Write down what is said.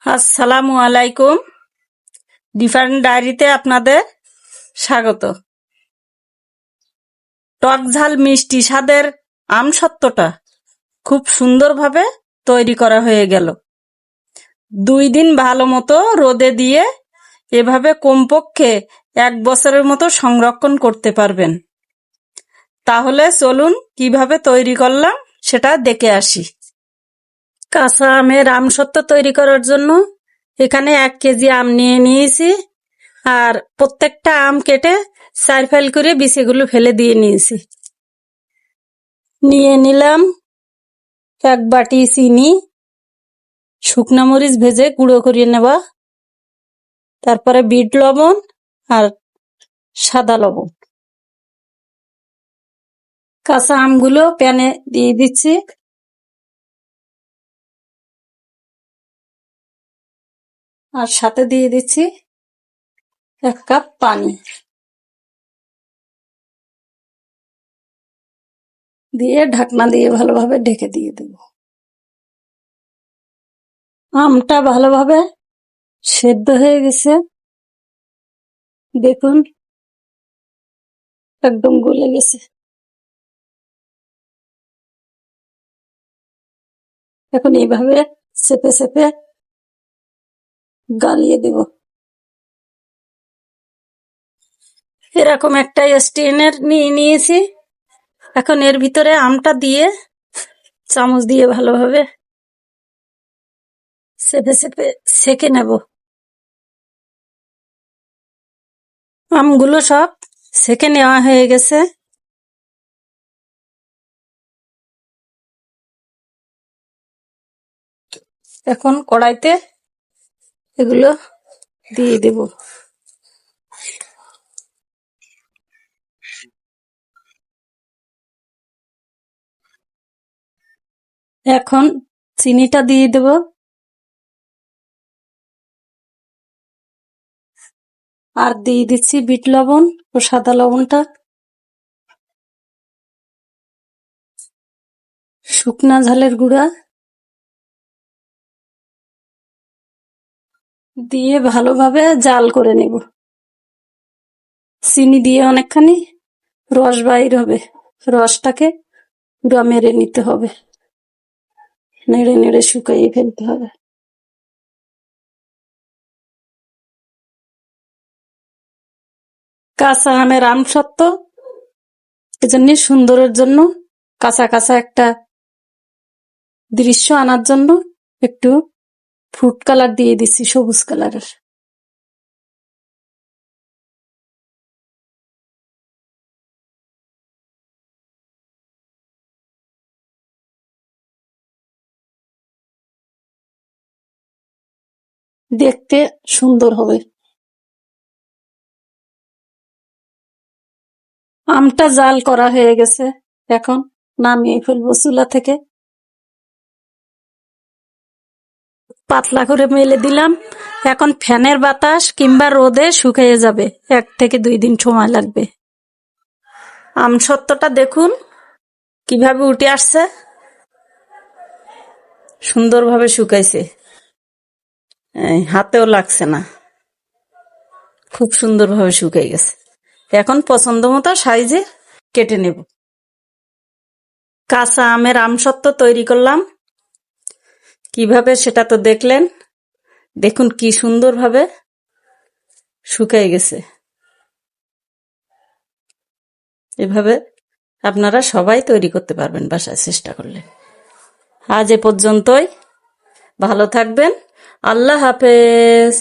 আসসালামু আলাইকুম। ডিফারেন্ট ডায়েরিতে আপনাদের স্বাগত। টক ঝাল মিষ্টি স্বাদের আমসত্ত্বটা খুব সুন্দরভাবে তৈরি করা হয়ে গেল। 2 দিন ভালো মতো রোদে দিয়ে এভাবে কমপক্ষে 1 বছরের মতো সংরক্ষণ করতে পারবেন। তাহলে চলুন কিভাবে তৈরি করলাম সেটা দেখে আসি। কাঁচা আমের আমসত্ত্ব তৈরি করার জন্য এখানে 1 কেজি আম নিয়ে নিয়েছি, আর প্রত্যেকটা আম কেটে 4 ফাল করে বিচিগুলো ফেলে দিয়ে নিয়েছি। নিয়ে নিলাম 1 বাটি চিনি, শুকনা মরিচ ভেজে গুঁড়ো করে নেওয়া, তারপরে বিট লবণ আর সাদা লবণ। কাঁচা আমগুলো প্যানে দিয়ে দিচ্ছি, আর সাথে দিয়ে দিচ্ছি 1 কাপ পানি। দিয়ে ঢাকনা দিয়ে ভালোভাবে ঢেকে দিয়ে দেব। আমটা ভালোভাবে সেদ্ধ হয়ে গেছে, দেখুন একদম গলে গেছে। এখন এইভাবে চেপে চেপে গালিয়ে দেব। এরকম একটা স্ট্রেনার নিয়ে নিয়েছি। এখন এর ভিতরে আমটা দিয়ে চামচ দিয়ে ভালোভাবে চেপে চেপে সেঁকে নেব। আমগুলো সব সেঁকে নেওয়া হয়ে গেছে। এখন কড়াইতে এগুলো দিয়ে দেব। এখন চিনিটা দিয়ে দেব, আর দিয়ে দিচ্ছি বিট লবণ ও সাদা লবণটা, শুকনা ঝালের গুঁড়া দিয়ে ভালোভাবে জাল করে নেব। চিনি দিয়ে অনেকখানি রস বাইর হবে, রসটাকে পুরো মেরে নিতে হবে, নেড়ে নেড়ে শুকাইয়ে ফেলতে হবে। কাঁচা আমের আমসত্ত্ব এজন্য সুন্দরের জন্য, কাঁচা কাঁচা একটা দৃশ্য আনার জন্য একটু ফুড কালার দিয়ে দিচ্ছি, সবুজ কালারের। দেখতে সুন্দর হবে। আমটা জাল করা হয়ে গেছে, এখন নামিয়ে ফেলবো চুলা থেকে। পাতলা করে মেলে দিলাম। এখন ফ্যানের বাতাস কিংবা রোদে শুকিয়ে যাবে, 1 থেকে 2 দিন সময় লাগবে। আমসত্ত্বটা দেখুন কিভাবে উঠে আসছে, সুন্দরভাবে শুকাইছে, হাতেও লাগছে না, খুব সুন্দরভাবে শুকিয়ে গেছে। এখন পছন্দ মতো সাইজে কেটে নেব। কাঁচা আমের আমসত্ত্ব তৈরি করলাম কিভাবে সেটা তো দেখলেন। দেখুন কি সুন্দরভাবে শুকিয়ে গেছে। এভাবে আপনারা সবাই তৈরি করতে পারবেন বাসায় চেষ্টা করলে। আজ এ পর্যন্তই, ভালো থাকবেন, আল্লাহ হাফেজ।